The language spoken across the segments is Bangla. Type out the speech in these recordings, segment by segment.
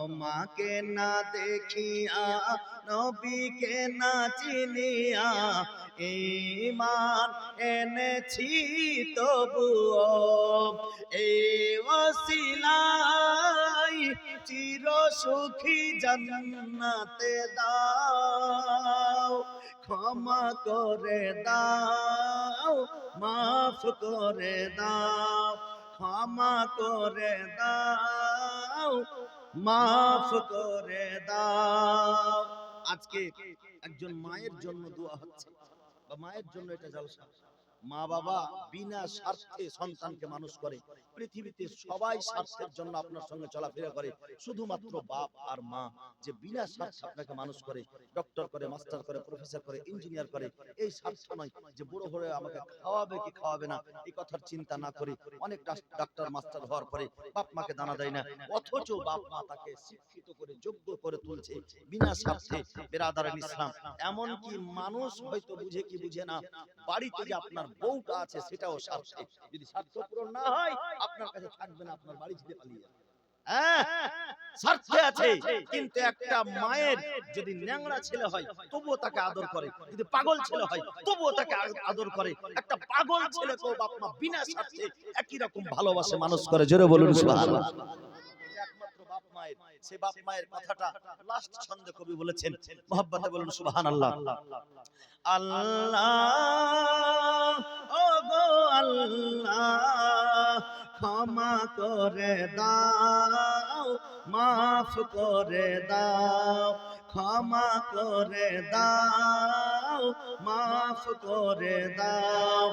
তোমাকে না দেখিয়া নবীকে না চিনিয়া ঈমান এনেছি তবুও এই ওসিলায় চির সুখী জান্নাতে দাও, ক্ষমা করে দাও, মাফ করে দাও, ক্ষমা করে দাও, মাফ করে দাও। আজকে একজন মায়ের জন্য দোয়া হচ্ছে, বা মায়ের জন্য এটা জলসা। মা বাবা বিনা স্বার্থে সন্তানকে মানুষ করে। পৃথিবীতে সবাই স্বার্থের জন্য আপনার সঙ্গে চলাফেরা করে, শুধুমাত্র বাপ আর মা যে বিনা স্বার্থে আপনাকে মানুষ করে, ডক্টর করে, মাস্টার করে, প্রফেসর করে, ইঞ্জিনিয়ার করে, এই স্বার্থ নয় যে বড় হয়ে আমাকে খাওয়াবে কি খাওয়াবে না এই কথার চিন্তা না করে অনেক ডাক্তার মাস্টার হওয়ার পরে বাপ মাকে দানা দেয় না, অথচ বাপ মা তাকে শিক্ষিত করে যোগ্য করে তুলছে বিনা স্বার্থে। বেরাদারান ইসলাম, এমন কি মানুষ হয়তো বুঝে কি বুঝে না, বাড়িতে যে আপনার বউটা আছে সেটাও স্বার্থে, যদি স্বার্থ পূরণ না হয় আপনার কাছে থাকবে না, আপনার বাড়ি ছেড়ে পালিয়ে যাবে। স্বার্থে আছে, কিন্তু একটা মায়ের যদি ন্যাংরা ছেলে হয় তবুও তাকে আদর করে, যদি পাগল ছেলে হয় তবুও তাকে আদর করে। একটা পাগল ছেলেকেও বাপ মা বিনা স্বার্থে একই রকম ভালোবাসে, মানুষ করে। জোরে বলুন সুবহানাল্লাহ। একমাত্র বাপ মায়ের, সেই বাপ মায়ের কথাটা লাস্ট ছন্দে কবি বলেছেন, মহব্বতে বলুন সুবহানাল্লাহ। আল্লাহ ও গো আল্লাহ, ক্ষমা করে দাও, মাফ করে দাও, ক্ষমা করে দাও, মাফ করে দাও।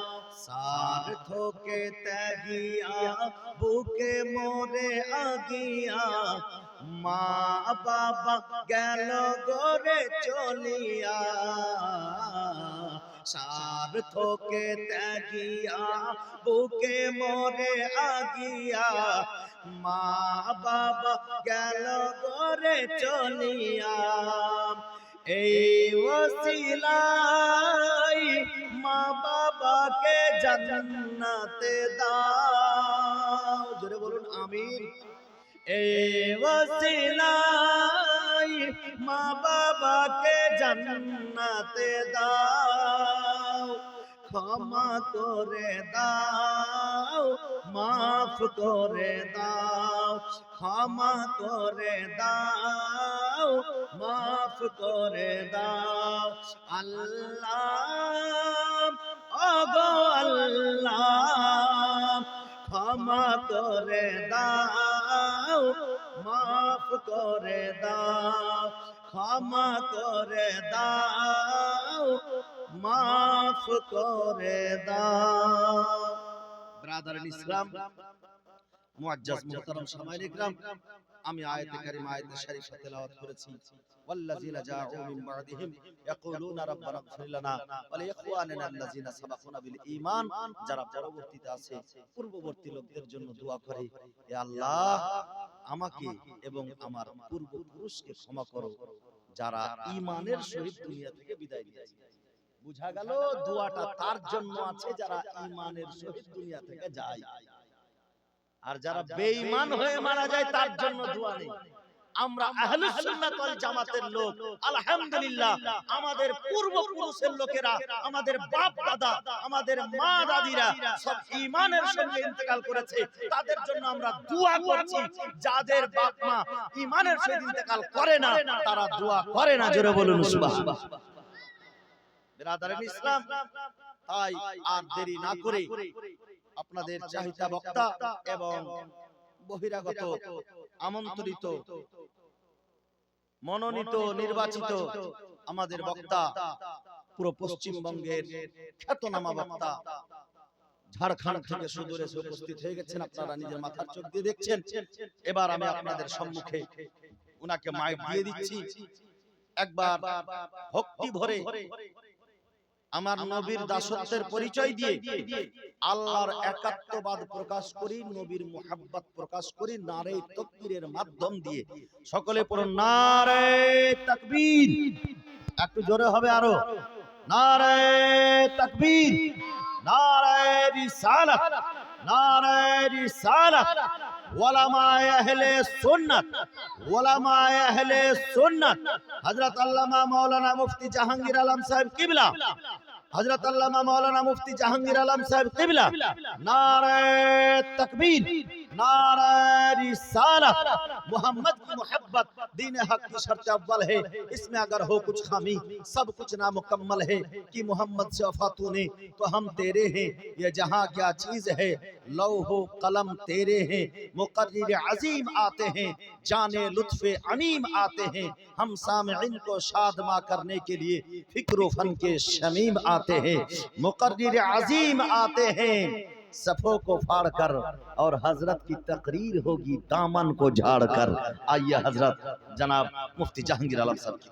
স্বার্থকে ত্যাগিয়া বুকে মোরে আগিয়া, মা বাবা গেল গরে চলিয়া। স্বার্থকে ত্যাগিয়া বুকে মোরে আগিয়া, মা বাবা গেল গরে চলিয়া। এই ওসিলায় মা বাবাকে জান্নাতে দাও। জোরে বলুন আমিন। এই ওসিলায় মা বাবাকে জান্নাতে দাও, ক্ষমা করে দাও, মাফ করে দাও, ক্ষমা করে দাও, মাফ করে দাও। আল্লাহ ওগো আল্লাহ, ক্ষমা করে দাও, মাফ করে দাও, ক্ষমা করে দাও, মাফ করে দাও। ব্রাদারান ইসলাম, মুআজ্জাজ মুহতারাম সামাইন ইকরাম, আমি আয়াতে কারিমা আয়াতে শরীফা তেলাওয়াত করেছি। ওয়াল্লাযিনা জাউ মিন বা'দিহিম ইয়াকুলুনা রাব্বানা ইগফির লানা ওয়া লিইখওয়ানিনা আল্লাযিনা সাবাকুনা বিল ঈমান, যারা পরবর্তীতে আছে পূর্ববর্তী লোকদের জন্য দোয়া করে, হে আল্লাহ আমাকে এবং আমার পূর্বপুরুষকে ক্ষমা করো যারা ঈমানের সহিত দুনিয়া থেকে বিদায় নিয়েছে। বুঝা গেল দোয়াটা তার জন্য আছে যারা ঈমানের সহিত দুনিয়া থেকে যায়, আর যারা বেঈমান হয়ে মারা যায় তার জন্য দোয়া নেই। আমরা আহলুস সুন্নাত ওয়াল জামাতের লোক, আলহামদুলিল্লাহ, আমাদের পূর্বপুরুষের লোকেরা, আমাদের বাপ দাদা, আমাদের মা দাদিরা সব ঈমানের সঙ্গে ইন্তেকাল করেছে, তাদের জন্য আমরা দোয়া করছি। যাদের বাপ মা ঈমানের সঙ্গে ইন্তেকাল করে না তারা দোয়া করে না। জোরে বলুন সুবহানাল্লাহ। বিরাদারান ইসলাম, তাই আর দেরি না করে আপনাদের চাহিদা বক্তা এবং বহিরাগত আমন্ত্রিত মনোনীত নির্বাচিত আমাদের বক্তা, পুরো পশ্চিমবঙ্গের খ্যাতনামা বক্তা, ঝাড়খণ্ড থেকে সুদূরে এসে উপস্থিত হয়ে গেছেন, আপনারা নিজের মাথার চোখ দিয়ে দেখছেন। এবার আমি আপনাদের সম্মুখে উনাকে মাইক দিয়ে দিচ্ছি। একবার ভক্তি ভরে আমার নবীর দাসত্বের পরিচয় দিয়ে আল্লাহর একাত্মবাদ প্রকাশ করি, নবীর মুহাব্বত প্রকাশ করি নারে তাকবীরের মাধ্যম দিয়ে। সকলে পড়ুন নারে তাকবীর। একটু জোরে হবে আরো, নারে তাকবীর, নারে রিসালাত, নারে রিসালাত, उलमाए अहले सुन्नत, उलमाए अहले सुन्नत, हजरत अल्लामा मौलाना मुफ्ती जहांगीर आलम साहब किबला, हजरत अल्लामा मौलाना मुफ्ती जहांगीर आलम साहब किबला, नारे तकबीर, नारे रिसालत, मोहम्मद की मोहब्बत दीन हक की शर्त अव्वल है। इसमें अगर हो कुछ खामी सब कुछ नामुकम्मल है कि मोहम्मद से वफा तूने तो हम तेरे हैं, ये जहां क्या चीज है लौहो कलम तेरे हैं, मुकर्रिर अजीम आते हैं, जाने लुत्फ़े अमीम आते हैं, हम सामिईन को शादमा करने के लिए फिक्र फन के शमीम आते हैं, मुकर्रिर अजीम आते हैं सफ़ों को फाड़ कर और हजरत की तकरीर होगी दामन को झाड़ कर। आइए हजरत जनाब मुफ्ती जहांगीर आलम साहब की